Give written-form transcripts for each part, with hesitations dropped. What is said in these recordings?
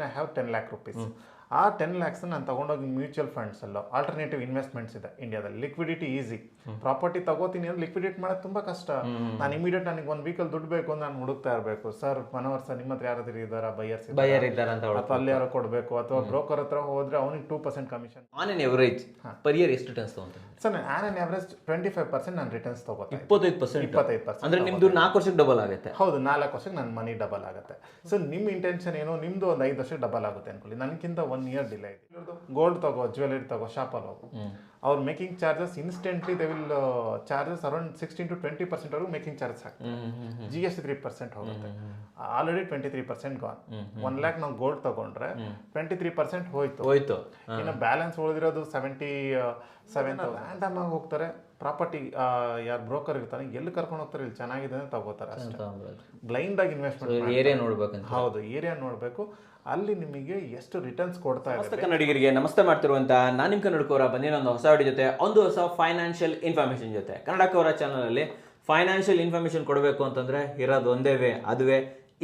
I have 10 lakh rupees. ಆ 10 ಲ್ಯಾಕ್ಸ್ ನಾನು ತಗೊಂಡೋಗಿ ಮ್ಯೂಚುವಲ್ ಫಂಡ್ಸ್ ಅಲ್ಲೋ ಆಲ್ಟರ್ನೇಟಿವ್ ಇನ್ವೆಸ್ಟ್ಮೆಂಟ್ಸ್ ಇದೆ ಇಂಡಿಯಾದಲ್ಲಿ. Liquidity easy. ಪ್ರಾಪರ್ಟಿ ತಗೋತೀನಿ ಅಂದ್ರೆ ಲಿಕ್ವಿಡೇಟ್ ಮಾಡೋದು ತುಂಬಾ ಕಷ್ಟ. ನಾನು ಇಮಿಡಿಯೇಟ್ ನನಗೆ ಒಂದು ವೀಕಲ್ಲಿ ದುಡ್ಡು ಬೇಕು ಅಂತ ನಾನು ಹುಡುಕ್ತಾ ಇರಬೇಕು. ಸರ್ ಮನೋಹರ್ ಸರ್ ನಿಮ್ಮ ಹತ್ರ ಯಾರಾದ್ರೂ ಇದ್ದಾರಾ ಬೈಯರ್ ಇದ್ದಾರೆ ಅಂತ, ಅಥವಾ ಅಲ್ಲಿ ಯಾರೋ ಕೊಡಬೇಕು, ಅಥವಾ ಬ್ರೋಕರ್ ಹತ್ರ ಹೋದ್ರೆ ಅವನಿಗೆ 2% commission. On an average per year ಎಷ್ಟು ರಿಟರ್ನ್ಸ್ ತಗೊಂತಾರೆ ಸರ್? ಆನ್ ಎನ್ ಎವರೇಜ್ 25% ನಾನು ರಿಟರ್ನ್ಸ್ ತಗೋತೀನಿ. 25% ಅಂದ್ರೆ ನಿಮ್ದು 4 ವರ್ಷಕ್ಕೆ ಡಬಲ್ ಆಗುತ್ತೆ. ಹೌದು, 4 ವರ್ಷಕ್ಕೆ ನನ್ನ ಮನಿ ಡಬಲ್ ಆಗುತ್ತೆ. ಸೊ ನಿಮ್ಮ ಇಂಟೆನ್ಷನ್ ಏನು? ನಿಮ್ದು ಒಂದು 5 ವರ್ಷಕ್ಕೆ ಡಬಲ್ ಆಗುತ್ತೆ ಅನ್ಕೊಳ್ಳಿ. ನನಗಿಂತ 1 ಇಯರ್ ಡಿಲೇ ಇದೆ. ಗೋಲ್ಡ್ ತಗೋ, ಜ್ಯುವೆಲರಿ ತಗೋ, ಶಾಪಲ್ಲಿ ಹೋಗು, ಅವ್ರ making charges instantly they will charges around 16 to 20% ವರೆಗೂ ಮೇಕಿಂಗ್ ಚಾರ್ಜಸ್ ಹಾಕ್ತಾರೆ. GST 3% ಹೋಗುತ್ತೆ. Already 23% gone. 1 lakh ನಾವು ಗೋಲ್ಡ್ ತಗೊಂಡ್ರೆ 23% ಹೋಯ್ತು. ಇನ್ನು ಬ್ಯಾಲೆನ್ಸ್ ಉಳಿದಿರೋದು 77 ರ್ಯಾಂಡಮ್ ಆಗಿ ಹೋಗ್ತಾರೆ. ಪ್ರಾಪರ್ಟಿ ಯಾರು ಬ್ರೋಕರ್ ಇರ್ತಾನೆ ಎಲ್ಲಿ ಕರ್ಕೊಂಡು ಹೋಗ್ತಾರೆ, ಇಲ್ಲಿ ಚೆನ್ನಾಗಿದೆ ಅಂತ ತಗೋತಾರೆ ಅಷ್ಟೇ. ಬ್ಲೈಂಡ್ ಆಗಿ ಇನ್ವೆಸ್ಟ್ಮೆಂಟ್ ಏರಿಯಾ ನೋಡ್ಬೇಕಂತ. ಹೌದು, ಏರಿಯಾ ನೋಡಬೇಕು. ಅಲ್ಲಿ ನಿಮಗೆ ಎಷ್ಟು ರಿಟರ್ನ್ಸ್ ಕೊಡ್ತಾ ಇದೆ. ಕನ್ನಡಿಗರಿಗೆ ನಮಸ್ತೆ ಮಾಡ್ತಿರುವಂತ ನಾನು ನಿಮ್ಮ ಕನ್ನಡಕವರ ಬಂದಿರೋ ಒಂದು ಹೊಸ ವಿಡಿಯೋ ಜೊತೆ, ಒಂದು ಹೊಸ ಫೈನಾನ್ಷಿಯಲ್ ಇನ್ಫಾರ್ಮೇಶನ್ ಜೊತೆ. ಕನ್ನಡಕವರ ಚಾನಲ್ ಅಲ್ಲಿ ಫೈನಾನ್ಷಿಯಲ್ ಇನ್ಫಾರ್ಮೇಶನ್ ಕೊಡಬೇಕು ಅಂತಂದ್ರೆ ಇರೋದು ಒಂದೇ ವೇ, ಅದುವೇ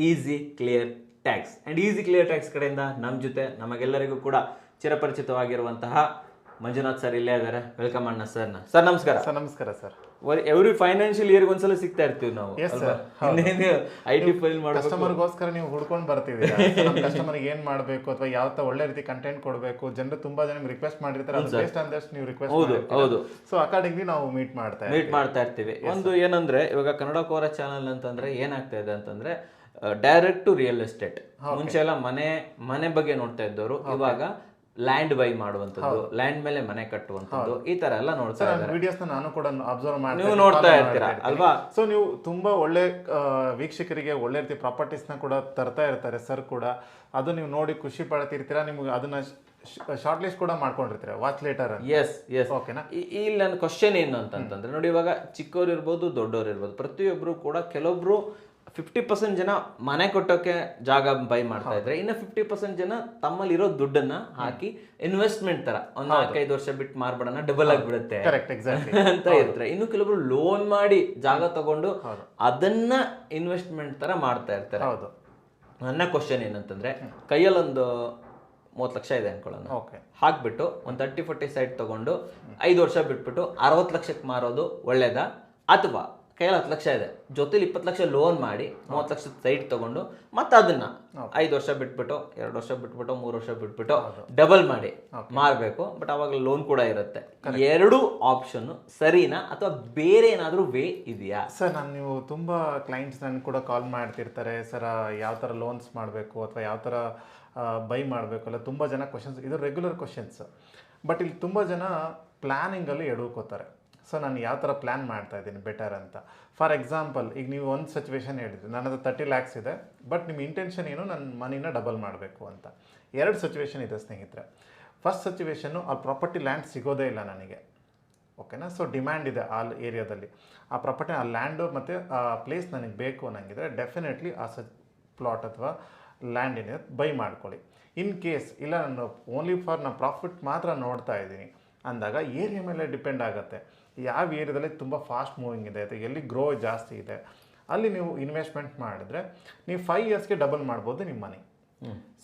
easy clear tax. And easy clear tax ಕಡೆಯಿಂದ ನಮ್ಮ ಜೊತೆ ನಮಗೆಲ್ಲರಿಗೂ ಕೂಡ ಚಿರಪರಿಚಿತವಾಗಿರುವಂತಹ ಮಂಜುನಾಥ್ ಸರ್ ಇಲ್ಲೇ ಇದ್ದಾರೆ. ವೆಲ್ಕಮ್ ಅಣ್ಣ ಸರ್. ಸರ್ ನಮಸ್ಕಾರ. ಸರ್ ನಮಸ್ಕಾರ ಸರ್. ಎವ್ರಿ ಫೈನಾನ್ಷಿಯಲ್ ಇಯರ್ ಒಂದ್ಸಲ ಸಿಗ್ತಾ ಇರ್ತೀವಿ ನಾವು. IT ಫೈಲ್ ಮಾಡೋ ಕಸ್ಟಮರ್ಗೋಸ್ಕರ ನೀವು ಹುಡ್ಕೊಂಡು ಬರ್ತೀವಿ. ಕಸ್ಟಮರ್ ಏನ್ ಮಾಡಬೇಕು ಅಥವಾ ಯಾವ ಒಳ್ಳೆ ರೀತಿ ಕಂಟೆಂಟ್ ಕೊಡಬೇಕು, ಜನರು ತುಂಬಾ ಜನ ರಿಕ್ವೆಸ್ಟ್ ಮಾಡಿರ್ತಾರೆ. ನೀವು ರಿಕ್ವೆಸ್ಟ್ ಹೌದು. ಸೊ ಅಕಾರ್ಡಿಂಗ್ಲಿ ನಾವು ಮೀಟ್ ಮಾಡ್ತಾ ಇರ್ತೀವಿ. ಒಂದು ಏನಂದ್ರೆ ಇವಾಗ ಕನ್ನಡಕವರ ಚಾನಲ್ ಅಂತಂದ್ರೆ ಏನಾಗ್ತಾ ಇದೆ ಅಂತಂದ್ರೆ ಡೈರೆಕ್ಟ್ ಟು ರಿಯಲ್ ಎಸ್ಟೇಟ್. ಮುಂಚೆ ಎಲ್ಲ ಮನೆ ಬಗ್ಗೆ ನೋಡ್ತಾ ಇದ್ದವರು ಇವಾಗ ಲ್ಯಾಂಡ್ ಬೈ ಮಾಡುವಂತದ್ದು, ಲ್ಯಾಂಡ್ ಮೇಲೆ ಮನೆ ಕಟ್ಟುವಂತದ್ದು, ಈ ತರ ಎಲ್ಲ ನೋಡ್ತಾ ಇದ್ದಾರೆ. ವಿಡಿಯೋಸ್ ನಾನು ಕೂಡ ಅಬ್ಸರ್ವ್ ಮಾಡಿ ನೀವು ನೋಡ್ತಾ ಇರ್ತೀರಾ ಅಲ್ವಾ? ಸೊ ನೀವು ತುಂಬಾ ಒಳ್ಳೆ ವೀಕ್ಷಕರಿಗೆ ಒಳ್ಳೆ ರೀತಿ ಪ್ರಾಪರ್ಟೀಸ್ ನ ಕೂಡ ತರ್ತಾ ಇರ್ತಾರೆ ಸರ್ ಕೂಡ. ಅದು ನೀವು ನೋಡಿ ಖುಷಿ ಪಡ್ತಿರ್ತೀರಾ. ನಿಮ್ಗೆ ಅದನ್ನ ಶಾರ್ಟ್ ಲಿಸ್ಟ್ ಕೂಡ ಮಾಡ್ಕೊಂಡಿರ್ತೀರಾ, ವಾಚ್ ಲೇಟರ್. ಎಸ್ ಓಕೆನಾ. ಇಲ್ಲಿ ನನ್ನ ಕ್ವಶನ್ ಏನು ಅಂತಂದ್ರೆ ನೋಡಿ, ಇವಾಗ ಚಿಕ್ಕವ್ರು ಇರ್ಬೋದು, ದೊಡ್ಡವ್ರು ಇರ್ಬೋದು, ಪ್ರತಿಯೊಬ್ರು ಕೂಡ ಕೆಲವೊಬ್ರು 50% ಜನ ಮನೆ ಕೊಟ್ಟೋಕೆ ಜಾಗ ಬೈ ಮಾಡ್ತಾ ಇದ್ರೆ, ಇನ್ನು 50% ಜನ ತಮ್ಮಲ್ಲಿರೋ ದುಡ್ಡನ್ನ ಹಾಕಿ ಇನ್ವೆಸ್ಟ್ಮೆಂಟ್ ತರ ಒಂದು 4-5 ವರ್ಷ ಬಿಟ್ಟು ಮಾರ್ಬಿಡೋಣ, ಡಬಲ್ ಆಗಿಬಿಡುತ್ತೆ ಅಂತ ಇರ್ತಾರೆ. ಇನ್ನು ಕೆಲವೊಬ್ರು ಲೋನ್ ಮಾಡಿ ಜಾಗ ತಗೊಂಡು ಅದನ್ನ ಇನ್ವೆಸ್ಟ್ಮೆಂಟ್ ತರ ಮಾಡ್ತಾ ಇರ್ತಾರೆ. ನನ್ನ ಕ್ವಶನ್ ಏನಂತಂದ್ರೆ, ಕೈಯಲ್ಲೊಂದು 30 ಲಕ್ಷ ಇದೆ ಅನ್ಕೊಳ್ಳೋಣ, ಹಾಕ್ಬಿಟ್ಟು ಒಂದು 30-40 ಸೈಟ್ ತಗೊಂಡು 5 ವರ್ಷ ಬಿಟ್ಬಿಟ್ಟು 60 ಲಕ್ಷಕ್ಕೆ ಮಾರೋದು ಒಳ್ಳೇದಾ? ಅಥವಾ ಕೈಯಲ್ಲಿ 10 ಲಕ್ಷ ಇದೆ, ಜೊತೆಲಿ 20 ಲಕ್ಷ ಲೋನ್ ಮಾಡಿ 30 ಲಕ್ಷದ ಸೈಟ್ ತಗೊಂಡು ಮತ್ತೆ ಅದನ್ನ 5 ವರ್ಷ ಬಿಟ್ಬಿಟ್ಟು, 2 ವರ್ಷ ಬಿಟ್ಬಿಟ್ಟು, 3 ವರ್ಷ ಬಿಟ್ಬಿಟ್ಟು ಡಬಲ್ ಮಾಡಿ ಮಾರಬೇಕು, ಬಟ್ ಅವಾಗ ಲೋನ್ ಕೂಡ ಇರುತ್ತೆ. ಎರಡು ಆಪ್ಷನ್ ಸರಿನಾ ಅಥವಾ ಬೇರೆ ಏನಾದರೂ ವೇ ಇದೆಯಾ ಸರ್? ನೀವು ತುಂಬಾ ಕ್ಲೈಂಟ್ಸ್ ನನ್ ಕೂಡ ಕಾಲ್ ಮಾಡ್ತಿರ್ತಾರೆ, ಸರ್ ಯಾವ ಥರ ಲೋನ್ಸ್ ಮಾಡಬೇಕು ಅಥವಾ ಯಾವ ಥರ ಬೈ ಮಾಡಬೇಕು ಅಲ್ಲ, ತುಂಬ ಜನ ಕ್ವಶನ್ಸ್. ಇದು ರೆಗ್ಯುಲರ್ ಕ್ವಶನ್ಸ್. ಬಟ್ ಇಲ್ಲಿ ತುಂಬ ಜನ ಪ್ಲ್ಯಾನಿಂಗಲ್ಲಿ ಎಡುಕೋತಾರೆ. ಸೊ ನಾನು ಯಾವ ಥರ ಪ್ಲ್ಯಾನ್ ಮಾಡ್ತಾ ಇದ್ದೀನಿ ಬೆಟರ್ ಅಂತ. ಫಾರ್ ಎಕ್ಸಾಂಪಲ್, ಈಗ ನೀವು ಒಂದು ಸಿಚುವೇಶನ್ ಹೇಳಿದ್ರಿ, ನನ್ನದು 30 lakhs ಇದೆ, ಬಟ್ ನಿಮ್ಮ ಇಂಟೆನ್ಷನ್ ಏನು, ನನ್ನ ಮನಿನ ಡಬಲ್ ಮಾಡಬೇಕು ಅಂತ. 2 ಸಿಚುವೇಶನ್ ಇದೆ ಸ್ನೇಹಿತರೆ. ಫಸ್ಟ್ ಸಿಚುವೇಶನ್ನು, ಆ ಪ್ರಾಪರ್ಟಿ ಲ್ಯಾಂಡ್ ಸಿಗೋದೇ ಇಲ್ಲ ನನಗೆ, ಓಕೆನಾ? ಸೊ ಡಿಮ್ಯಾಂಡ್ ಇದೆ ಆ ಏರಿಯಾದಲ್ಲಿ, ಆ ಪ್ರಾಪರ್ಟಿ, ಆ ಲ್ಯಾಂಡು ಮತ್ತು ಆ ಪ್ಲೇಸ್ ನನಗೆ ಬೇಕು ಅನ್ನಂಗಿದ್ರೆ ಡೆಫಿನೆಟ್ಲಿ ಆ ಪ್ಲಾಟ್ ಅಥವಾ ಲ್ಯಾಂಡ್ ಏನಿದೆ ಬೈ ಮಾಡ್ಕೊಳ್ಳಿ. ಇನ್ ಕೇಸ್ ಇಲ್ಲ, ನಾನು ಓನ್ಲಿ ಫಾರ್ ನಾನು ಪ್ರಾಫಿಟ್ ಮಾತ್ರ ನೋಡ್ತಾ ಇದ್ದೀನಿ ಅಂದಾಗ ಏರಿಯಾ ಮೇಲೆ ಡಿಪೆಂಡ್ ಆಗುತ್ತೆ. ಯಾವ ಏರಿಯಾದಲ್ಲಿ ತುಂಬ ಫಾಸ್ಟ್ ಮೂವಿಂಗ್ ಇದೆ ಅಥವಾ ಎಲ್ಲಿ ಗ್ರೋ ಜಾಸ್ತಿ ಇದೆ ಅಲ್ಲಿ ನೀವು ಇನ್ವೆಸ್ಟ್ಮೆಂಟ್ ಮಾಡಿದ್ರೆ ನೀವು 5 yearsಗೆ ಡಬಲ್ ಮಾಡ್ಬೋದು ನಿಮ್ಮ ಮನಿ.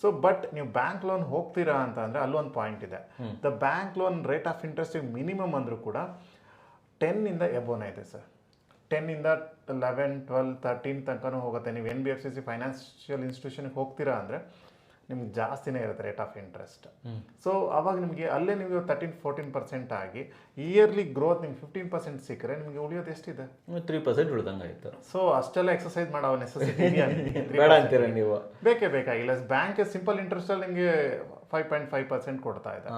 ಸೊ ಬಟ್ ನೀವು ಬ್ಯಾಂಕ್ ಲೋನ್ ಹೋಗ್ತೀರಾ ಅಂತ ಅಂದರೆ ಅಲ್ಲೊಂದು ಪಾಯಿಂಟ್ ಇದೆ. The bank loan rate of interest minimum ಅಂದರೂ ಕೂಡ 10ಇಂದ ಎಬೋನೇ ಇದೆ ಸರ್. 10ಇಂದ 11, 12, 13 ತನಕನೂ ಹೋಗುತ್ತೆ. ನೀವು NBFC ಫೈನಾನ್ಷಿಯಲ್ ಇನ್ಸ್ಟಿಟ್ಯೂಷನ್ಗೆ ಹೋಗ್ತೀರಾ ಅಂದರೆ ನಿಮ್ಗೆ ಜಾಸ್ತಿನೇ ಇರುತ್ತೆ ರೇಟ್ ಆಫ್ ಇಂಟ್ರೆಸ್ಟ್. ಸೊ ಅವಾಗ ನಿಮಗೆ ಅಲ್ಲೇ ನೀವು 13-14% ಆಗಿ ಇಯರ್ಲಿ ಗ್ರೋತ್ ನಿಮ್ಗೆ 15% ಸಿಕ್ಕರೆ ನಿಮಗೆ ಉಳಿಯೋದು ಎಷ್ಟಿದೆ? 3% ಉಳಿದಂಗೆ ಆಯಿತು. ಸೊ ಅಷ್ಟೆಲ್ಲ ಎಕ್ಸಸೈಸ್ ಮಾಡೋ ನೆಸೆಸಿಟಿ ಬೇಡ ಅಂತೀರ ನೀವು? ಬೇಕೇ ಬೇಕಾಗಿಲ್ಲ. ಬ್ಯಾಂಕ್ ಸಿಂಪಲ್ ಇಂಟ್ರೆಸ್ಟಲ್ಲಿ ನಿಮಗೆ 5.5% ಕೊಡ್ತಾ ಇದೆ.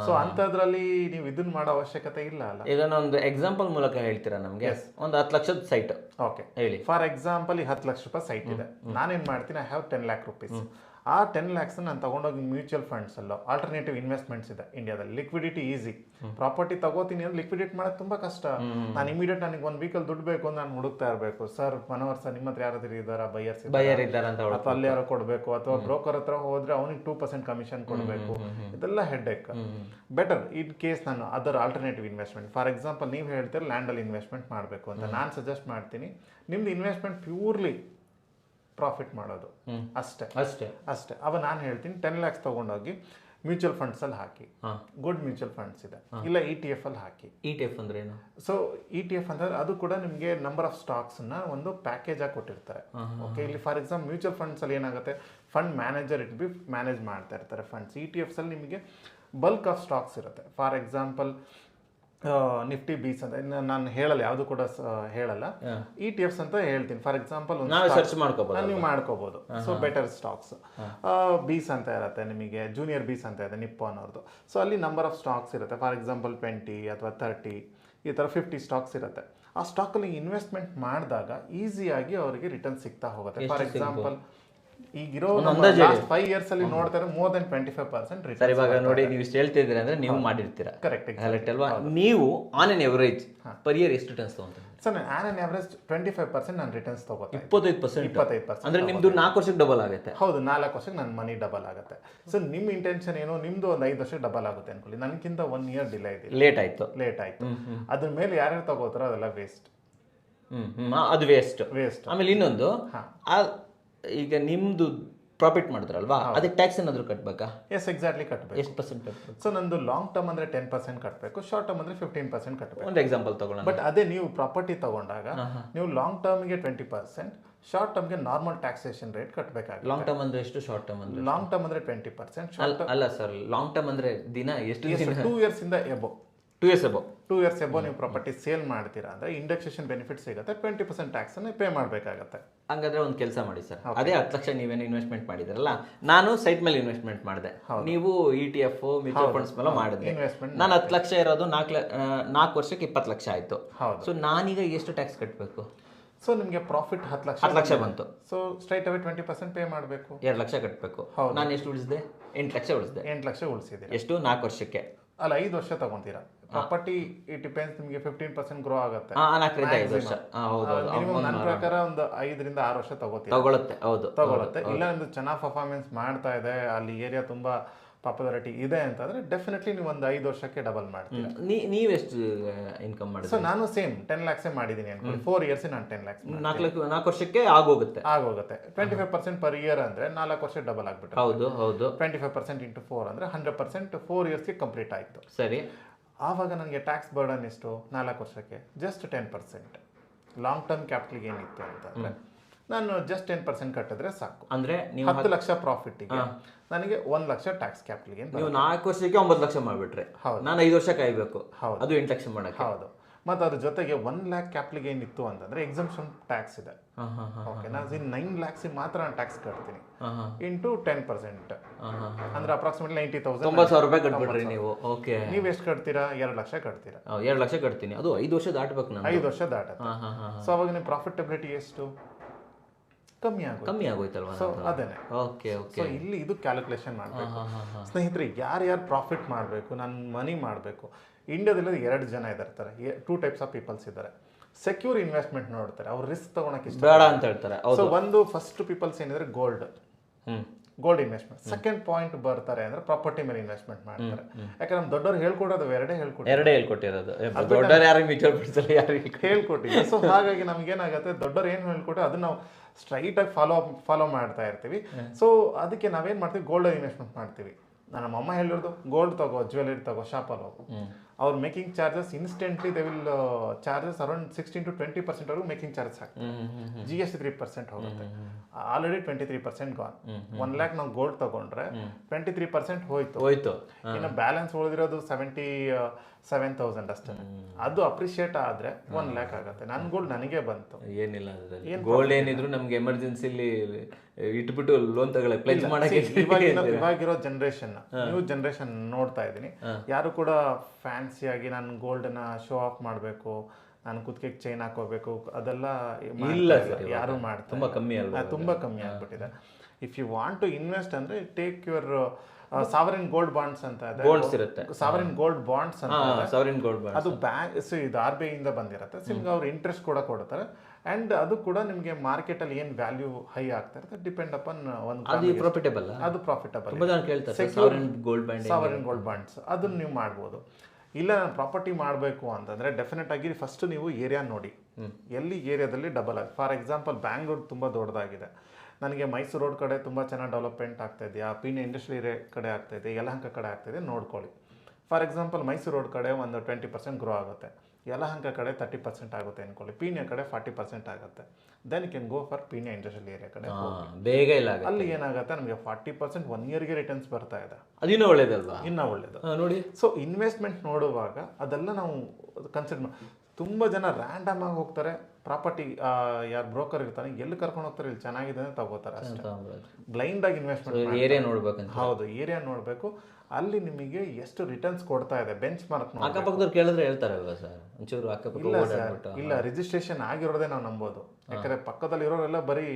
ಸೊ ಅಂಥದ್ರಲ್ಲಿ ನೀವು ಇದನ್ನ ಮಾಡೋ ಅವಶ್ಯಕತೆ ಇಲ್ಲ ಅಲ್ಲ. ಈಗ ಒಂದು ಎಕ್ಸಾಂಪಲ್ ಮೂಲಕ ಹೇಳ್ತೀರಾ ನಮಗೆ? ಒಂದು 10 ಲಕ್ಷದ ಸೈಟ್, ಓಕೆ ಹೇಳಿ. ಫಾರ್ ಎಕ್ಸಾಂಪಲ್ ಈ 10 ಲಕ್ಷ ರೂಪಾಯಿ ಸೈಟ್ ಇದೆ. ನಾನೇನು ಮಾಡ್ತೀನಿ, ಐ ಹ್ಯಾವ್ 10 lakh rupees. ಆ 10 lakhs ನಾನು ತಗೊಂಡೋಗಿ ಮ್ಯೂಚುವಲ್ ಫಂಡ್ಸ್ ಅಲ್ಲೋ ಆಲ್ಟರ್ನೇಟಿವ್ ಇನ್ವೆಸ್ಟ್ಮೆಂಟ್ಸ್ ಇದೆ ಇಂಡಿಯಾದಲ್ಲಿ. Liquidity easy. ಪ್ರಾಪರ್ಟಿ ತಗೋತೀನಿ ಅಂದ್ರೆ ಲಿಕ್ವಿಡೇಟ್ ಮಾಡೋದು ತುಂಬಾ ಕಷ್ಟ. ನಾನು ಇಮಿಡಿಯೇಟ್ ನನಗೆ ಒಂದು ವೀಕಲ್ಲಿ ದುಡ್ಡು ಬೇಕು ಅಂತ ನಾನು ಹುಡುಕ್ತಾ ಇರಬೇಕು. ಸರ್ ಮನೋಹರ್ ಸರ್ ನಿಮ್ಮ ಹತ್ರ ಯಾರಾದ್ರೂ ಇದ್ದಾರಾ ಬೈಯರ್ ಇದ್ದಾರೆ ಅಂತ, ಅಥವಾ ಅಲ್ಲಿ ಯಾರೋ ಕೊಡಬೇಕು, ಅಥವಾ ಬ್ರೋಕರ್ ಹತ್ರ ಹೋದ್ರೆ ಅವನಿಗೆ 2% ಕಮಿಷನ್ ಕೊಡಬೇಕು. ಇದೆಲ್ಲ headache. Better in case ನಾನು other alternative investment, for example ನೀವು ಹೇಳ್ತೀರ ಲ್ಯಾಂಡಲ್ಲಿ ಇನ್ವೆಸ್ಟ್ಮೆಂಟ್ ಮಾಡಬೇಕು ಅಂತ, ನಾನು ಸಜೆಸ್ಟ್ ಮಾಡ್ತೀನಿ ನಿಮ್ದು ಇನ್ವೆಸ್ಟ್ಮೆಂಟ್ ಪ್ಯೂರ್ಲಿ ಪ್ರಾಫಿಟ್ ಮಾಡೋದು ಅಷ್ಟೇ ಅಷ್ಟೇ. ಅಷ್ಟೇ. ಅವ ನಾನು ಹೇಳ್ತೀನಿ 10 lakhs ತೊಗೊಂಡೋಗಿ ಮ್ಯೂಚುವಲ್ ಫಂಡ್ಸಲ್ಲಿ ಹಾಕಿ, ಗುಡ್ ಮ್ಯೂಚುವಲ್ ಫಂಡ್ಸ್ ಇದೆ, ಇಲ್ಲ ETF ಅಲ್ಲಿ ಹಾಕಿ. ETF ಅಂದ್ರೆ ಏನು? ಸೊ ETF ಅಂತಂದ್ರೆ ಅದು ಕೂಡ ನಿಮಗೆ ನಂಬರ್ ಆಫ್ ಸ್ಟಾಕ್ಸ್ನ ಒಂದು ಪ್ಯಾಕೇಜ್ ಆಗಿ ಕೊಟ್ಟಿರ್ತಾರೆ. ಓಕೆ, ಇಲ್ಲಿ ಫಾರ್ ಎಕ್ಸಾಂಪಲ್ ಮ್ಯೂಚುವಲ್ ಫಂಡ್ಸಲ್ಲಿ ಏನಾಗುತ್ತೆ, fund manager it be manage ಮಾಡ್ತಾ ಇರ್ತಾರೆ ಫಂಡ್ಸ್. ETFs ಅಲ್ಲಿ ನಿಮಗೆ ಬಲ್ಕ್ ಆಫ್ ಸ್ಟಾಕ್ಸ್ ಇರುತ್ತೆ. ಫಾರ್ ಎಕ್ಸಾಂಪಲ್ ನಿಫ್ಟಿ ಬೀಸ್ ಅಂತ ನಾನು ಹೇಳಲ್ಲ, ಯಾವುದು ಕೂಡ ಹೇಳಲ್ಲ, ETF ಅಂತ ಹೇಳ್ತೀನಿ. ಫಾರ್ ಎಕ್ಸಾಂಪಲ್ ಸರ್ಚ್ ಮಾಡ್ಕೋಬಹುದು, ನೀವು ಮಾಡ್ಕೋಬಹುದು. ಸೊ ಬೆಟರ್ ಸ್ಟಾಕ್ಸ್ ಬೀಸ್ ಅಂತ ಇರುತ್ತೆ, ನಿಮಗೆ ಜೂನಿಯರ್ ಬೀಸ್ ಅಂತ ಇದೆ ನಿಪ್ಪಾನ್ ಅವ್ರದ್ದು. ಸೊ ಅಲ್ಲಿ ನಂಬರ್ ಆಫ್ ಸ್ಟಾಕ್ಸ್ ಇರುತ್ತೆ. ಫಾರ್ ಎಕ್ಸಾಂಪಲ್ 20 ಅಥವಾ 30 ಈ ಥರ 50 ಸ್ಟಾಕ್ಸ್ ಇರುತ್ತೆ. ಆ ಸ್ಟಾಕಲ್ಲಿ ಇನ್ವೆಸ್ಟ್ಮೆಂಟ್ ಮಾಡಿದಾಗ ಈಸಿಯಾಗಿ ಅವರಿಗೆ ರಿಟರ್ನ್ ಸಿಗ್ತಾ ಹೋಗುತ್ತೆ. ಫಾರ್ ಎಕ್ಸಾಂಪಲ್ ಈಗಿರೋ 5 years ಅಲ್ಲಿ ನೋಡ್ತಾರೆ ಮೋರ್ ದೆನ್ 25% ರಿಟರ್ನ್. ಸರ್ ಇವಾಗ ನೋಡಿ ನೀವು ಇಷ್ಟು ಹೇಳ್ತಿದ್ದೀರಾ ಅಂದ್ರೆ ನೀವು ಮಾಡಿರ್ತೀರಾ, ಕರೆಕ್ಟ್ ಅಲ್ವಾ? ನೀವು on an average per year ಎಷ್ಟು ರಿಟರ್ನ್ಸ್ ತಗೊಂತೀರಾ? ಸರ್ ನಾನು ಆನ್ ಎವರೇಜ್ 25% ನಾನು ರಿಟರ್ನ್ಸ್ ತಗೋತೀನಿ. 25% ಅಂದ್ರೆ ನಿಮ್ದು 4 ವರ್ಷಕ್ಕೆ ಡಬಲ್ ಆಗುತ್ತೆ. ಹೌದು, 4 ವರ್ಷಕ್ಕೆ ನನ್ನ ಮನಿ ಡಬಲ್ ಆಗುತ್ತೆ. ಸೊ ನಿಮ್ಮ ಇಂಟೆನ್ಷನ್ ಏನು, ನಿಮ್ದು ಒಂದು 5 ವರ್ಷಕ್ಕೆ ಡಬಲ್ ಆಗುತ್ತೆ ಅನ್ಕೊಳ್ಳಿ, ನನಗಿಂತ 1 year ಡಿಲೇ ಇದೆ, ಲೇಟ್ ಆಯ್ತು. ಅದ್ರ ಮೇಲೆ ಯಾರ್ಯಾರು ತಗೋತಾರೋ ಅದೆಲ್ಲ ವೇಸ್ಟ್. ಅದು ವೇಸ್ಟ್. ಆಮೇಲೆ ಇನ್ನೊಂದು, ಈಗ ನಿಮ್ದು ಪ್ರಾಫಿಟ್ ಮಾಡಿದ್ರಲ್ವಾ, ಅದಕ್ಕೆ ಟ್ಯಾಕ್ಸ್ ಏನಾದ್ರು ಕಟ್ಬೇಕಾ? ಎಸ್, ಎಕ್ಸಾಕ್ಟ್ಲಿ ಕಟ್ಟಬೇಕು. ಎಷ್ಟು ಪರ್ಸೆಂಟ್ ಕಟ್ಟಬೇಕು? ಸೊ ನಂದು ಲಾಂಗ್ ಟರ್ಮ್ ಅಂದ್ರೆ 10% ಕಟ್ಟಬೇಕು, ಶಾರ್ಟ್ ಟರ್ಮ್ ಅಂದ್ರೆ 15% ಕಟ್ಟಬೇಕು. ಒಂದು ಎಕ್ಸಾಂಪಲ್ ತಗೊಳ್ಳೋಣ. ಬಟ್ ಅದೇ ನೀವು ಪ್ರಾಪರ್ಟಿ ತಗೊಂಡಾಗ ನೀವು ಲಾಂಗ್ ಟರ್ಮ್ಗೆ 20%, ಶಾರ್ಟ್ ಟರ್ಮ್ಗೆ ನಾರ್ಮಲ್ ಟ್ಯಾಕ್ಸೇಷನ್ ರೇಟ್ ಕಟ್ಟಬೇಕಾಗುತ್ತೆ. ಲಾಂಗ್ ಟರ್ಮ್ ಅಂದ್ರೆ ಎಷ್ಟು, ಶಾರ್ಟ್ ಟರ್ಮ್ ಅಂದ್ರೆ? ಲಾಂಗ್ ಟರ್ಮ್ ಅಂದ್ರೆ 20%. ಅಲ್ಲ ಸರ್, ಲಾಂಗ್ ಟರ್ಮ್ ಅಂದ್ರೆ ದಿನ ಎಷ್ಟು? 2 years ಇಂದ ಎಬೋ. 2 years ಅಬೋ. 2 years ಎಬೋ ನೀವು ಪ್ರಾಪರ್ಟಿ ಸೇಲ್ ಮಾಡ್ತೀರಾ ಅಂದ್ರೆ ಇಂಡೆಕ್ಸೇಷನ್ ಬೆನಿಫಿಟ್ ಸಿಗುತ್ತೆ, 20% ಟ್ಯಾಕ್ಸ್ ಅನ್ನು ಪೇ ಮಾಡಬೇಕಾಗುತ್ತೆ. ಹಂಗಾದ್ರೆ ಒಂದು ಕೆಲಸ ಮಾಡಿ ಸರ್, ಅದೇ 10 ಲಕ್ಷ ನೀವೇನು ಇನ್ವೆಸ್ಟ್ಮೆಂಟ್ ಮಾಡಿದ್ರಲ್ಲ, ನಾನು ಸೈಟ್ ಮೇಲೆ ಇನ್ವೆಸ್ಟ್ಮೆಂಟ್ ಮಾಡಿದೆ, ನೀವು ETF ಮ್ಯೂಚುವಲ್ ಫಂಡ್ಸ್ ಮೇಲೆ ಮಾಡಿದ್ರಿ. ನಾನು 10 ಲಕ್ಷ ಇರೋದು 4 ವರ್ಷಕ್ಕೆ 20 ಲಕ್ಷ ಆಯ್ತು. ಸೊ ನಾನೀಗ ಎಷ್ಟು ಟ್ಯಾಕ್ಸ್ ಕಟ್ಟಬೇಕು? ಸೊ ನಿಮಗೆ ಪ್ರಾಫಿಟ್ 10 ಲಕ್ಷ ಬಂತು. ಸೊ ಸ್ಟ್ರೈಟ್ ಅವೇ 20% ಪೇ ಮಾಡಬೇಕು. 2 ಲಕ್ಷ ಕಟ್ಟಬೇಕು. ನಾನು ಎಷ್ಟು ಉಳಿಸಿದೆ? 8 ಲಕ್ಷ ಉಳಿಸಿದೆ. 8 ಲಕ್ಷ ಉಳಿಸಿದೆ. ಎಷ್ಟು? 4 ವರ್ಷಕ್ಕೆ ಅಲ್ಲ, 5 ವರ್ಷ ತಗೊಂತೀರಾ ಪ್ರಾಪರ್ಟಿ. ಇಟ್ ಡಿಪೆಂಡ್ಸ್, ನಿಮಗೆ 15% ಗ್ರೋ ಆಗುತ್ತೆ. 4ರಿಂದ 5 ವರ್ಷ. ಮಿನಿಮಮ್ ನನ್ನ ಪ್ರಕಾರ ಒಂದು 5 ರಿಂದ 6 ವರ್ಷ ತಗೊಳುತ್ತೆ. ತಗೊಳುತ್ತೆ. ಇಲ್ಲ ನಿಮ್ದು ಚೆನ್ನಾಗಿ ಪರ್ಫಾರ್ಮೆನ್ಸ್ ಮಾಡ್ತಾ ಇದೆ, ಅಲ್ಲಿ ಏರಿಯಾ ತುಂಬಾ ಪಾಪ್ಯುಲಾರಿಟಿ ಇದೆ ಅಂತಂದ್ರೆ ಡೆಫಿನೆಟ್ಲಿ ನೀವು ಒಂದು 5 ವರ್ಷಕ್ಕೆ ಡಬಲ್ ಮಾಡ್ತೀರಾ. ನೀವೆಷ್ಟು ಇನ್ಕಮ್ ಮಾಡಿದ್ರಿ? ಸೊ ನಾನು ಸೇಮ್ 10 lakhs ಮಾಡಿದ್ದೀನಿ ಅನ್ಕೊಳ್ಳಿ. 4 years ನಾನು 10 lakhs. 4 ವರ್ಷಕ್ಕೆ ಆಗೋಗುತ್ತೆ. 25% ಪರ್ ಇಯರ್ ಅಂದ್ರೆ 4 ವರ್ಷ ಡಬಲ್ ಆಗ್ಬಿಟ್ಟು. ಹೌದು. 25% ಇಂಟು 4 ಅಂದ್ರೆ 100%. 4 yearsಗೆ ಕಂಪ್ಲೀಟ್ ಆಯ್ತು. ಸರಿ. ಆವಾಗ ನನಗೆ ಟ್ಯಾಕ್ಸ್ ಬರ್ಡನ್ ಎಷ್ಟು? 4 ವರ್ಷಕ್ಕೆ ಜಸ್ಟ್ 10%. ಲಾಂಗ್ ಟರ್ಮ್ ಕ್ಯಾಪಿಟಲ್ಗೆ ಏನಿತ್ತು ಅಂತಂದ್ರೆ ನಾನು ಜಸ್ಟ್ 10% ಕಟ್ಟಿದ್ರೆ ಸಾಕು. ಅಂದ್ರೆ 10 ಲಕ್ಷ ಪ್ರಾಫಿಟ್ಗೆ ನನಗೆ 1 ಲಕ್ಷ ಟ್ಯಾಕ್ಸ್ ಕ್ಯಾಪಿಟಲ್ಗೆ. ನೀವು 4 ವರ್ಷಕ್ಕೆ 9 ಲಕ್ಷ ಮಾಡಿಬಿಟ್ರೆ ನಾನು 5 ವರ್ಷ ಕಾಯ್ಬೇಕು. ಅದು 8 ಲಕ್ಷ ಮಾಡಕ್ಕೆ. ಹೌದು. ಮತ್ತು ಅದ್ರ ಜೊತೆಗೆ 1 lakh ಕ್ಯಾಪಿಟಲ್ಗೆ ಏನಿತ್ತು ಅಂತಂದ್ರೆ ಎಕ್ಸಂಪ್ಷನ್ ಟ್ಯಾಕ್ಸ್ ಇದೆ. ಓಕೆ, ನಾನು 9 lakhs ಮಾತ್ರ ನಾನು ಟ್ಯಾಕ್ಸ್ ಕಟ್ತೀನಿ ಇಂಟು 10%. ಅಂದ್ರೆ ಅಪ್ರಾಕ್ಸಿಮೇಟ್ಲಿ 90,000. 90,000 ರೂಪಾಯಿ ಕಟ್ಬಿಡ್ರಿ ನೀವು. ಓಕೆ, ನೀವು ಎಷ್ಟು ಕಟ್ತೀರಾ? 2 ಲಕ್ಷ ಕಟ್ತೀರಾ. 2 ಲಕ್ಷ ಕಟ್ತೀನಿ. ಅದು 5 ವರ್ಷ ದಾಟಬೇಕು. ನಾನು 5 ವರ್ಷ ದಾಟುತ್ತೆ. ಸೊ ಅವಾಗ ನಿಮ್ಮ ಪ್ರಾಫಿಟಬಿಲಿಟಿ ಎಷ್ಟು? ಕಮ್ಮಿ ಆಗೋಯ್ತಲ್ವಾ? ಸೊ ಅದೇನೆ. ಓಕೆ. ಸೊ ಇಲ್ಲಿ ಇದು ಕ್ಯಾಲ್ಕುಲೇಷನ್ ಮಾಡಬೇಕು ಸ್ನೇಹಿತರೆ. ಯಾರ್ಯಾರು ಪ್ರಾಫಿಟ್ ಮಾಡಬೇಕು, ನಾನು ಮನಿ ಮಾಡಬೇಕು. ಇಂಡಿಯಾದಲ್ಲಿ 2 ಜನ ಇರ್ತಾರೆ, 2 types ಆಫ್ ಪೀಪಲ್ಸ್ ಇದ್ದಾರೆ. ಸೆಕ್ಯೂರ್ ಇನ್ವೆಸ್ಟ್ಮೆಂಟ್ ನೋಡ್ತಾರೆ, ಅವ್ರು ರಿಸ್ಕ್ ತಗೊಳಕ್ಕೆ ಇಷ್ಟ ಬೇಡ ಅಂತ ಹೇಳ್ತಾರೆ. ಸೊ ಒಂದು ಫಸ್ಟ್ ಪೀಪಲ್ಸ್ ಏನಿದ್ರೆ ಗೋಲ್ಡ್ ಇನ್ವೆಸ್ಟ್ಮೆಂಟ್. ಸೆಕೆಂಡ್ ಪಾಯಿಂಟ್ ಬರ್ತಾರೆ ಅಂದ್ರೆ ಪ್ರಾಪರ್ಟಿ ಮೇಲೆ ಇನ್ವೆಸ್ಟ್ಮೆಂಟ್ ಮಾಡ್ತಾರೆ. ಯಾಕಂದ್ರೆ ನಮ್ಮ ದೊಡ್ಡವರು ಹೇಳ್ಕೊಡೋದು ಎರಡೇ ಹೇಳ್ಕೊಟ್ಟಿರೋದು. ಹೇಳ್ಕೊಟ್ಟಿಲ್ಲ. ಸೊ ಹಾಗಾಗಿ ನಮ್ಗೆ ಏನಾಗುತ್ತೆ, ದೊಡ್ಡವ್ರು ಏನು ಹೇಳ್ಕೊಟ್ಟು ಅದನ್ನ ನಾವು ಸ್ಟ್ರೈಟ್ ಆಗಿ ಫಾಲೋ ಮಾಡ್ತಾ ಇರ್ತೀವಿ. ಸೊ ಅದಕ್ಕೆ ನಾವೇನ್ ಮಾಡ್ತೀವಿ, ಗೋಲ್ಡ್ ಇನ್ವೆಸ್ಟ್ಮೆಂಟ್ ಮಾಡ್ತೀವಿ. ನಮ್ಮ ಅಮ್ಮ ಹೇಳಿರೋದು ಗೋಲ್ಡ್ ತಗೋ, ಜ್ಯುವೆಲರಿ ತಗೋ, ಶಾಪಲ್ಲಿ ಹೋಗು. ಅವ್ರ making charges instantly they will charges around 16 to 20% ವರೆಗೂ ಮೇಕಿಂಗ್ ಚಾರ್ಜಸ್ ಆಗ್ತದೆ. GST 3% ಹೋಗುತ್ತೆ. Already 23% gone. 1 lakh ನಾವು ಗೋಲ್ಡ್ ತಗೊಂಡ್ರೆ 23% ಹೋಯ್ತು. ಇನ್ನು ಬ್ಯಾಲೆನ್ಸ್ ಉಳಿದಿರೋದು 77,000 ಅಷ್ಟೇ. ಅದು ಅಪ್ರಿಶಿಯೇಟ್ ಆದ್ರೆ 1 lakh ಆಗುತ್ತೆ. ನನ್ನ ಗೋಲ್ಡ್ ನನಗೆ ಬಂತು. ಏನಿಲ್ಲ, ಗೋಲ್ಡ್ ಏನಿದ್ರು ನಮ್ಗೆ ಎಮರ್ಜೆನ್ಸಿಲಿ ಇಟ್ಬಿಟ್ಟು ಲೋನ್ ತಗೊಳ್ಳೋ ಪ್ಲೇಸ್ ಮಾಡಕ್ಕೆ. ಇವಾಗಿರೋ ಜನರೇಷನ್, ನ್ಯೂ ಜನರೇಷನ್ ನೋಡ್ತಾ ಇದ್ದೀನಿ. ಯಾರು ಕೂಡ ಫ್ಯಾನ್ಸಿಯಾಗಿ ನಾನು ಗೋಲ್ಡನ್ನ ಶೋ ಆಫ್ ಮಾಡಬೇಕು, ನಾನು ಕುತ್ತಿಗೆಗೆ ಚೈನ್ ಹಾಕೋಬೇಕು, ಅದೆಲ್ಲ ಇಲ್ಲ, ಯಾರು ಮಾಡ್ತಾರೆ. ತುಂಬಾ ಕಮ್ಮಿ ಆಗ್ಬಿಟ್ಟಿದೆ. If you want to invest ಅಂದ್ರೆ take your sovereign gold bonds ಅಂತ ಇದೆ. ಸಾವರಿನ್ ಗೋಲ್ಡ್ ಬಾಂಡ್ಸ್ ಅಂತ ಅದು ಬ್ಯಾಂಕ್, ಇದು RBI ಇಂದ ಬಂದಿರುತ್ತೆ. ಸಿಮ್ಗೆ ಅವ್ರು ಇಂಟ್ರೆಸ್ಟ್ ಕೂಡ ಕೊಡ್ತಾರೆ. ಅಂಡ್ ಅದು ಕೂಡ ನಿಮಗೆ ಮಾರ್ಕೆಟ್ ಅಲ್ಲಿ ಏನ್ ವ್ಯಾಲ್ಯೂ ಹೈ ಆಗ್ತಾ ಇರುತ್ತೆ ಡಿಪೆಂಡ್ ಅಪಾನ್ ಅದು ಪ್ರಾಫಿಟಬಲ್. ಸಾವರಿನ್ ಗೋಲ್ಡ್ ಬಾಂಡ್ಸ್ ಅದನ್ನ ನೀವು ಮಾಡ್ಬೋದು. ಇಲ್ಲ ನಾನು ಪ್ರಾಪರ್ಟಿ ಮಾಡಬೇಕು ಅಂತಂದ್ರೆ ಡೆಫಿನೆಟ್ ಆಗಿ ಫಸ್ಟ್ ನೀವು ಏರಿಯಾ ನೋಡಿ, ಎಲ್ಲಿ ಏರಿಯಾದಲ್ಲಿ ಡಬಲ್ ಆಗಿ. ಫಾರ್ ಎಕ್ಸಾಂಪಲ್ ಬ್ಯಾಂಗ್ಳೂರ್ ತುಂಬಾ ದೊಡ್ಡದಾಗಿದೆ, ನನಗೆ ಮೈಸೂರು ರೋಡ್ ಕಡೆ ತುಂಬ ಚೆನ್ನಾಗಿ ಡೆವಲಪ್ಮೆಂಟ್ ಆಗ್ತಾ ಇದೆಯಾ, ಪೀಣ್ಯ ಇಂಡಸ್ಟ್ರಿ ಏರಿಯಾ ಕಡೆ ಆಗ್ತಾಯಿದೆ, ಯಲಹಂಕ ಕಡೆ ಆಗ್ತಾಯಿದೆ ನೋಡ್ಕೊಳ್ಳಿ. ಫಾರ್ ಎಕ್ಸಾಂಪಲ್ ಮೈಸೂರು ರೋಡ್ ಕಡೆ ಒಂದು 20% ಗ್ರೋ ಆಗುತ್ತೆ, ಯಲಹಂಕ ಕಡೆ 30% ಆಗುತ್ತೆ ಅಂದ್ಕೊಳ್ಳಿ, ಪೀಣ್ಯ ಕಡೆ 40% ಆಗುತ್ತೆ. Then can go for Peenya industrial area ಕಡೆ. ಬೇಗ ಇಲ್ಲ ಅಲ್ಲಿ ಏನಾಗುತ್ತೆ, ನಮಗೆ 40% 1 ಇಯರ್ಗೆ ರಿಟರ್ನ್ಸ್ ಬರ್ತಾ ಇದೆ. ಅದಿನ್ನೂ ಒಳ್ಳೇದಲ್ವಾ? ಇನ್ನೂ ಒಳ್ಳೇದು ನೋಡಿ. ಸೊ ಇನ್ವೆಸ್ಟ್ಮೆಂಟ್ ನೋಡುವಾಗ ಅದೆಲ್ಲ ನಾವು ಕನ್ಸಿಡರ್ ಮಾಡಿ. ತುಂಬ ಜನ ರ್ಯಾಂಡಮ್ ಆಗಿ ಹೋಗ್ತಾರೆ, ಪ್ರಾಪರ್ಟಿ ಯಾರು ಬ್ರೋಕರ್ ಇರ್ತಾನೆ ಎಲ್ಲಿ ಕರ್ಕೊಂಡು ಹೋಗ್ತಾರೆ, ಇಲ್ಲಿ ಚೆನ್ನಾಗಿದೆ ಅಂತ ತಗೋತಾರೆ ಅಷ್ಟೇ. ಬ್ಲೈಂಡ್ ಆಗಿ ಇನ್ವೆಸ್ಟ್ಮೆಂಟ್ ಏರಿಯಾ ನೋಡ್ಬೇಕಂತ. ಹೌದು, ಏರಿಯಾ ನೋಡಬೇಕು, ಅಲ್ಲಿ ನಿಮಗೆ ಎಷ್ಟು ರಿಟರ್ನ್ಸ್ ಕೊಡ್ತಾ ಇದೆ ಬೆಂಚ್ ಮಾರ್ಕ್. ಅಕ್ಕಪಕ್ಕದವ್ರು ಕೇಳಿದ್ರೆ ಹೇಳ್ತಾರಲ್ವಾ ಸರ್ ಒಂಚೂರು ಅಕ್ಕಪಕ್ಕ? ಇಲ್ಲ, ರಿಜಿಸ್ಟ್ರೇಷನ್ ಆಗಿರೋದೇ ನಾವು ನಂಬೋದು. ಯಾಕಂದ್ರೆ ಪಕ್ಕದಲ್ಲಿ ಇರೋರೆಲ್ಲ ಬರೀ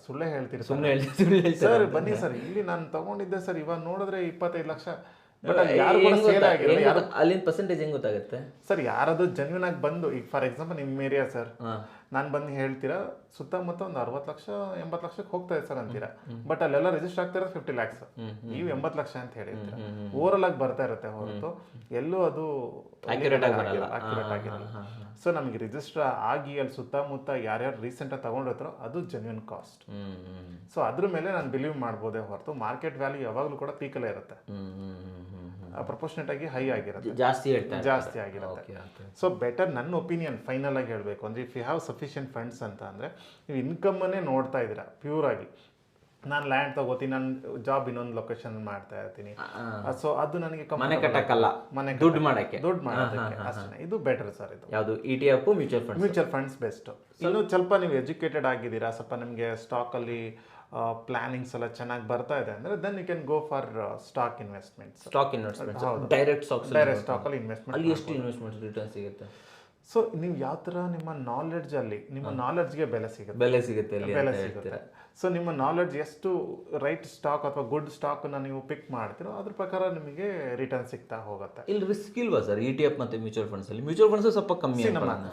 ಸುಳ್ಳೆ ಹೇಳ್ತಿರ್ತಾರೆ. ಸರ್ ಬನ್ನಿ ಸರ್, ಇಲ್ಲಿ ನಾನು ತಗೊಂಡಿದ್ದೆ ಸರ್, ಇವಾಗ ನೋಡಿದ್ರೆ 25 ಲಕ್ಷ. ಅಲ್ಲಿನ ಪರ್ಸೆಂಟೇಜ್ ಹೆಂಗ್ ಗೊತ್ತಾಗುತ್ತೆ ಸರ್? ಯಾರದು ಜೆನ್ಯೂನ್ ಆಗಿ ಬಂದು, ಈಗ ಫಾರ್ ಎಕ್ಸಾಂಪಲ್ ನಿಮ್ಮ ಏರಿಯಾ ಸರ್, ನಾನು ಬಂದು ಹೇಳ್ತೀರಾ ಸುತ್ತಮುತ್ತ ಒಂದು 60 ಲಕ್ಷ 80 ಲಕ್ಷಕ್ಕೆ ಹೋಗ್ತಾ ಇದೆ ಸರ್ ಅಂತೀರಾ, ಬಟ್ ಅಲ್ಲೆಲ್ಲ ರಿಜಿಸ್ಟರ್ ಆಗ್ತಾ ಇರೋದು 50 ಲ್ಯಾಕ್ಸ್, ನೀವು 80 ಲಕ್ಷ ಅಂತ ಹೇಳಿರ್ತೀರ. ಓವರ್ ಆಗಿ ಬರ್ತಾ ಇರುತ್ತೆ ಹೊರತು ಎಲ್ಲೂ ಅದು ಅಕ್ಯುರೇಟ್ ಆಗಿರಲ್ಲ. ಸೊ ನಮಗೆ ರಿಜಿಸ್ಟರ್ ಆಗಿ ಅಲ್ಲಿ ಸುತ್ತಮುತ್ತ ಯಾರ್ಯಾರು ರೀಸೆಂಟಾಗಿ ತಗೊಂಡಿರ್ತಾರೋ ಅದು ಜೆನ್ಯೂನ್ ಕಾಸ್ಟ್. ಸೊ ಅದ್ರ ಮೇಲೆ ನಾನು ಬಿಲೀವ್ ಮಾಡ್ಬೋದೇ ಹೊರತು ಮಾರ್ಕೆಟ್ ವ್ಯಾಲ್ಯೂ ಯಾವಾಗಲೂ ಕೂಡ ಪೀಕಲ್ಲೇ ಇರುತ್ತೆ, ಪ್ರಪೋರ್ಷನೇಟ್ ಆಗಿ ಹೈ ಆಗಿರುತ್ತೆ, ಜಾಸ್ತಿ ಆಗಿರುತ್ತೆ. ಸೊ ಬೆಟರ್ ನನ್ನ ಒಪಿನಿಯನ್ ಫೈನಲ್ ಆಗಿ ಹೇಳಬೇಕು ಅಂದರೆ, if you have sufficient funds ಅಂತ ಅಂದರೆ, ನೀವು ಇನ್ಕಮನ್ನೇ ನೋಡ್ತಾ ಇದ್ದೀರಾ ಪ್ಯೂರ್ ಆಗಿ, ನಾನು ಲ್ಯಾಂಡ್ ತಗೋತೀನಿ, ನಾನು ಜಾಬ್ ಇನ್ನೊಂದು ಲೊಕೇಶನ್ ಮಾಡ್ತಾ ಇರ್ತೀನಿ, ಸೊ ಅದು ನನಗೆ ಮನೆ ಕಟ್ಟಕ್ಕಲ್ಲ, ದುಡ್ಡು ಮಾಡೋಕ್ಕೆ ಅಷ್ಟೇ, ಇದು ಬೆಟರ್ ಸರ್. ಇದು ಯಾವುದು ETF ಮ್ಯೂಚುವಲ್ ಫಂಡ್ಸ್ ಬೆಸ್ಟ್. ಇನ್ನು ಸ್ವಲ್ಪ ನೀವು ಎಜುಕೇಟೆಡ್ ಆಗಿದ್ದೀರಾ, ಸ್ವಲ್ಪ ನಿಮಗೆ ಸ್ಟಾಕಲ್ಲಿ ಪ್ಲಾನಿಂಗ್ಸ್ ಎಲ್ಲ ಚೆನ್ನಾಗಿ ಬರ್ತಾ ಇದೆ ಅಂದರೆ, then you can go for stock investments. Direct ಸ್ಟಾಕಲ್ಲಿ ಇನ್ವೆಸ್ಟ್ಮೆಂಟ್. ಅಲ್ಲಿ ಎಷ್ಟು ಇನ್ವೆಸ್ಟ್ಮೆಂಟ್ ರಿಟರ್ನ್ ಸಿಗುತ್ತೆ? ಸೊ ನೀವು ಯಾವ ಥರ ನಿಮ್ಮ ನಾಲೆಡ್ಜಲ್ಲಿ, ನಿಮ್ಮ ನಾಲೆಡ್ಜ್ಗೆ ಬೆಲೆ ಸಿಗುತ್ತೆ. ಸೊ ನಿಮ್ಮ ನಾಲೆಡ್ಜ್ ಎಷ್ಟು ರೈಟ್ ಸ್ಟಾಕ್ ಅಥವಾ ಗುಡ್ ಸ್ಟಾಕನ್ನು ನೀವು ಪಿಕ್ ಮಾಡ್ತೀರೋ ಅದ್ರ ಪ್ರಕಾರ ನಿಮಗೆ ರಿಟರ್ನ್ ಸಿಗ್ತಾ ಹೋಗುತ್ತೆ. ಇಲ್ಲಿ ರಿಸ್ಕ್ ಇಲ್ವಾ ಸರ್ ETF ಮತ್ತು ಮ್ಯೂಚುವಲ್ ಫಂಡ್ಸಲ್ಲಿ? ಮ್ಯೂಚುವಲ್ ಫಂಡ್ಸ್ ಸ್ವಲ್ಪ ಕಮ್ಮಿ.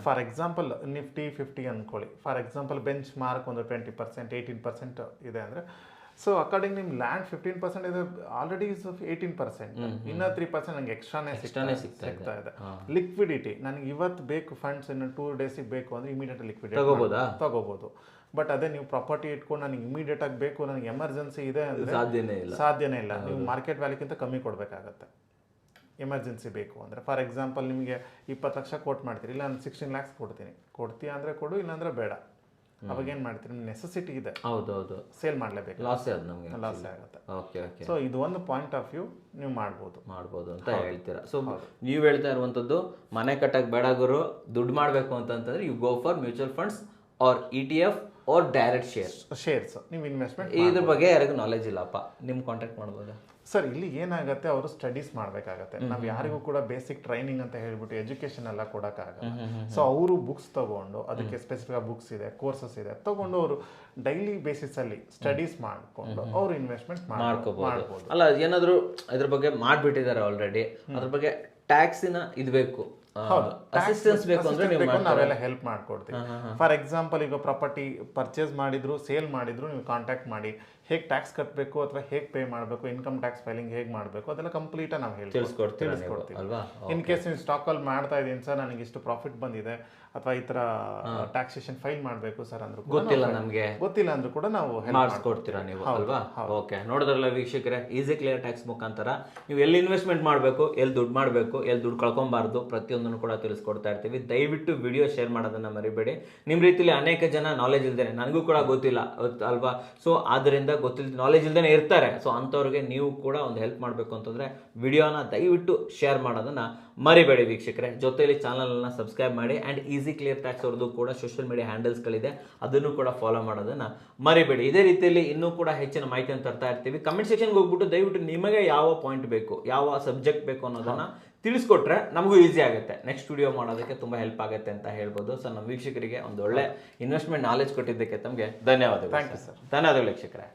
ಫಾರ್ ಎಕ್ಸಾಂಪಲ್ ನಿಫ್ಟಿ 50 ಅಂದ್ಕೊಳ್ಳಿ, ಫಾರ್ ಎಕ್ಸಾಂಪಲ್ ಬೆಂಚ್ ಮಾರ್ಕ್ ಒಂದು 20% 18% ಇದೆ ಅಂದರೆ, ಸೊ ಅಕಾರ್ಡಿಂಗ್ ನಿಮ್ಮ ಲ್ಯಾಂಡ್ 15% ಇದೆ, ಆಲ್ರೆಡಿ ಇಸ್ 18%, ಇನ್ನು 3% ನನಗೆ ಎಕ್ಸ್ಟ್ರಾನೇ ಸಿಗ್ತಾ ಇದೆ. ಲಿಕ್ವಿಡಿಟಿ ನನಗೆ ಇವತ್ತು ಬೇಕು ಫಂಡ್ಸ್, ಇನ್ನು 2 ಡೇಸಿಗೆ ಬೇಕು ಅಂದರೆ ಇಮಿಡಿಯೇಟ್ ಲಿಕ್ವಿಡಿಟಿ ತಗೋಬೋದು. ಬಟ್ ಅದೇ ನೀವು ಪ್ರಾಪರ್ಟಿ ಇಟ್ಕೊಂಡು ನನಗೆ ಇಮಿಡಿಯೇಟ್ ಆಗಿ ಬೇಕು, ನನಗೆ ಎಮರ್ಜೆನ್ಸಿ ಇದೆ ಅಂದರೆ ಸಾಧ್ಯನೇ ಇಲ್ಲ. ನೀವು ಮಾರ್ಕೆಟ್ ವ್ಯಾಲ್ಯೂಕ್ಕಿಂತ ಕಮ್ಮಿ ಕೊಡಬೇಕಾಗತ್ತೆ ಎಮರ್ಜೆನ್ಸಿ ಬೇಕು ಅಂದರೆ. ಫಾರ್ ಎಕ್ಸಾಂಪಲ್ ನಿಮಗೆ 20 ಲಕ್ಷ ಕೋಟ್ ಮಾಡ್ತೀರಿ, ಇಲ್ಲ ನಾನು 16 ಲ್ಯಾಕ್ಸ್ ಕೊಡ್ತೀಯ ಅಂದರೆ ಕೊಡು, ಇಲ್ಲಾಂದರೆ ಬೇಡ. ಅವಾಗ ಏನು ಮಾಡ್ತೀರಿ, ನಿಮ್ಗೆ ನೆಸೆಸಿಟಿ ಇದೆ, ಹೌದು, ಸೇಲ್ ಮಾಡಲೇಬೇಕು, ಲಾಸ್ ಆಗುತ್ತೆ. ಸೊ ಇದು ಒಂದು ಪಾಯಿಂಟ್ ಆಫ್ ವ್ಯೂ ನೀವು ಮಾಡ್ಬೋದು ಅಂತ ಹೇಳ್ತೀರಾ. ಸೊ ನೀವು ಹೇಳ್ತಾ ಇರುವಂಥದ್ದು, ಮನೆ ಕಟ್ಟಕ್ಕೆ ಬೇಡ ಗುರು, ದುಡ್ಡು ಮಾಡಬೇಕು ಅಂತಂದ್ರೆ you go for mutual funds or ETF or direct shares ನೀವು ಇನ್ವೆಸ್ಟ್ಮೆಂಟ್. ಇದ್ರ ಬಗ್ಗೆ ಯಾರಿಗೂ ನಾಲೆಜ್ ಇಲ್ಲಪ್ಪ, ನಿಮ್ಗೆ ಕಾಂಟ್ಯಾಕ್ಟ್ ಮಾಡ್ಬೋದಾ ಸರ್? ಇಲ್ಲಿ ಏನಾಗುತ್ತೆ, ಅವರು ಸ್ಟಡೀಸ್ ಮಾಡಬೇಕಾಗತ್ತೆ. ನಾವು ಯಾರಿಗೂ ಕೂಡ ಬೇಸಿಕ್ ಟ್ರೈನಿಂಗ್ ಅಂತ ಹೇಳ್ಬಿಟ್ಟು ಎಜುಕೇಶನ್ ಎಲ್ಲ ಕೊಡೋಕ್ಕಾಗಲ್ಲ. ಸೊ ಅವರು ಬುಕ್ಸ್ ತಗೊಂಡು, ಅದಕ್ಕೆ ಸ್ಪೆಸಿಫಿಕ್ ಬುಕ್ಸ್ ಇದೆ, ಕೋರ್ಸಸ್ ಇದೆ, ತಗೊಂಡು ಅವರು ಡೈಲಿ ಬೇಸಿಸ್ ಅಲ್ಲಿ ಸ್ಟಡೀಸ್ ಮಾಡಿಕೊಂಡು ಅವರು ಇನ್ವೆಸ್ಟ್ಮೆಂಟ್ ಮಾಡ್ಕೋಬಹುದು. ಅಲ್ಲ, ಏನಾದರೂ ಇದ್ರ ಬಗ್ಗೆ ಮಾಡಿಬಿಟ್ಟಿದ್ದಾರೆ ಆಲ್ರೆಡಿ, ಅದ್ರ ಬಗ್ಗೆ ಟ್ಯಾಕ್ಸಿನ ಇದು ಬೇಕು, ಅಸಿಸ್ಟೆನ್ಸ್ ಬೇಕು ಅಂದ್ರೆ ನಾವೆಲ್ಲ ಹೆಲ್ಪ್ ಮಾಡ್ಕೊಡ್ತೀವಿ. ಫಾರ್ ಎಕ್ಸಾಂಪಲ್ ಈಗ ಪ್ರಾಪರ್ಟಿ ಪರ್ಚೇಸ್ ಮಾಡಿದ್ರು, ಸೇಲ್ ಮಾಡಿದ್ರು, ನೀವು ಕಾಂಟ್ಯಾಕ್ಟ್ ಮಾಡಿ ಹೇಗೆ ಟ್ಯಾಕ್ಸ್ ಕಟ್ಟಬೇಕು ಅಥವಾ ಹೇಗೆ ಪೇ ಮಾಡಬೇಕು, ಇನ್ಕಮ್ ಟ್ಯಾಕ್ಸ್ ಫೈಲಿಂಗ್ ಹೇಗೆ ಮಾಡಬೇಕು ಅದೆಲ್ಲ ಕಂಪ್ಲೀಟ್ ನಾವು ತಿಳಿಸ್ಕೊಡ್ತೀವಿ. ಇನ್ ಕೇಸ್ ನೀವು ಸ್ಟಾಕಲ್ಲಿ ಮಾಡ್ತಾ ಇದ್ದೀನಿ ಸರ್, ನನಗೆ ಇಷ್ಟು ಪ್ರಾಫಿಟ್ ಬಂದಿದೆ ಅಥವಾ ಈ ತರ ಟ್ಯಾಕ್ಸೇಷನ್ ಫೈಲ್ ಮಾಡಬೇಕು ಸರ್ ಅಂದ್ರೂ ಗೊತ್ತಿಲ್ಲ ಅಂದ್ರೂ ಕೂಡ ನಾವು ಮಾಡಿಸ್ಕೊಡ್ತೀರಾ ನೀವು, ಅಲ್ವಾ? ಓಕೆ, ನೋಡಿದ್ರಲ್ಲ ವೀಕ್ಷಕರೇ, ಈಸಿ ಕ್ಲಿಯರ್ ಟ್ಯಾಕ್ಸ್ ಮುಖಾಂತರ ನೀವು ಎಲ್ಲಿ ಇನ್ವೆಸ್ಟ್ಮೆಂಟ್ ಮಾಡಬೇಕು, ಎಲ್ಲಿ ದುಡ್ಡು ಮಾಡಬೇಕು, ಎಲ್ಲಿ ದುಡ್ಡು ಕಳ್ಕೊಬಾರ್ದು, ಪ್ರತಿಯೊಂದನ್ನು ಕೂಡ ತಿಳಿಸ್ಕೊಡ್ತಾ ಇರ್ತೀವಿ. ದಯವಿಟ್ಟು ವಿಡಿಯೋ ಶೇರ್ ಮಾಡೋದನ್ನ ಮರಿಬೇಡಿ. ನಿಮ್ಮ ರೀತಿಯಲ್ಲಿ ಅನೇಕ ಜನ ನಾಲೆಜ್ ಇಲ್ದೇನೆ, ನನಗೂ ಕೂಡ ಗೊತ್ತಿಲ್ಲ ಅಲ್ವಾ, ಸೊ ಆದ್ದರಿಂದ ನಾಲೆಜ್ ಇಲ್ದೇನೆ ಇರ್ತಾರೆ. ಸೊ ಅಂಥವ್ರಿಗೆ ನೀವು ಕೂಡ ಒಂದು ಹೆಲ್ಪ್ ಮಾಡಬೇಕು ಅಂತಂದ್ರೆ ವಿಡಿಯೋನ ದಯವಿಟ್ಟು ಶೇರ್ ಮಾಡೋದನ್ನ ಮರಿಬೇಡಿ ವೀಕ್ಷಕರೇ. ಜೊತೆಯಲ್ಲಿ ಚಾನಲ್ನ ಸಬ್ಸ್ಕ್ರೈಬ್ ಮಾಡಿ. ಆ್ಯಂಡ್ ಈಸಿ ಕ್ಲಿಯರ್ ಟ್ಯಾಕ್ಸ್ ಅವ್ರದ್ದು ಕೂಡ ಸೋಷಿಯಲ್ ಮೀಡಿಯಾ ಹ್ಯಾಂಡಲ್ಸ್ಗಳಿದೆ, ಅದನ್ನು ಕೂಡ ಫಾಲೋ ಮಾಡೋದನ್ನು ಮರಿಬೇಡಿ. ಇದೇ ರೀತಿಯಲ್ಲಿ ಇನ್ನೂ ಕೂಡ ಹೆಚ್ಚಿನ ಮಾಹಿತಿಯನ್ನು ತರ್ತಾ ಇರ್ತೀವಿ. ಕಮೆಂಟ್ ಸೆಕ್ಷನ್ಗೆ ಹೋಗ್ಬಿಟ್ಟು ದಯವಿಟ್ಟು ನಿಮಗೆ ಯಾವ ಪಾಯಿಂಟ್ ಬೇಕು, ಯಾವ ಸಬ್ಜೆಕ್ಟ್ ಬೇಕು ಅನ್ನೋದನ್ನು ತಿಳಿಸ್ಕೊಟ್ರೆ ನಮಗೂ ಈಸಿ ಆಗುತ್ತೆ, ನೆಕ್ಸ್ಟ್ ವಿಡಿಯೋ ಮಾಡೋದಕ್ಕೆ ತುಂಬ ಹೆಲ್ಪ್ ಆಗುತ್ತೆ ಅಂತ ಹೇಳ್ಬೋದು. ಸೊ ನಮ್ಮ ವೀಕ್ಷಕರಿಗೆ ಒಂದು ಒಳ್ಳೆ ಇನ್ವೆಸ್ಟ್ಮೆಂಟ್ ನಾಲೆಜ್ ಕೊಟ್ಟಿದ್ದಕ್ಕೆ ತಮಗೆ ಧನ್ಯವಾದಗಳು. Thank you sir. ಧನ್ಯವಾದಗಳು ವೀಕ್ಷಕರೇ.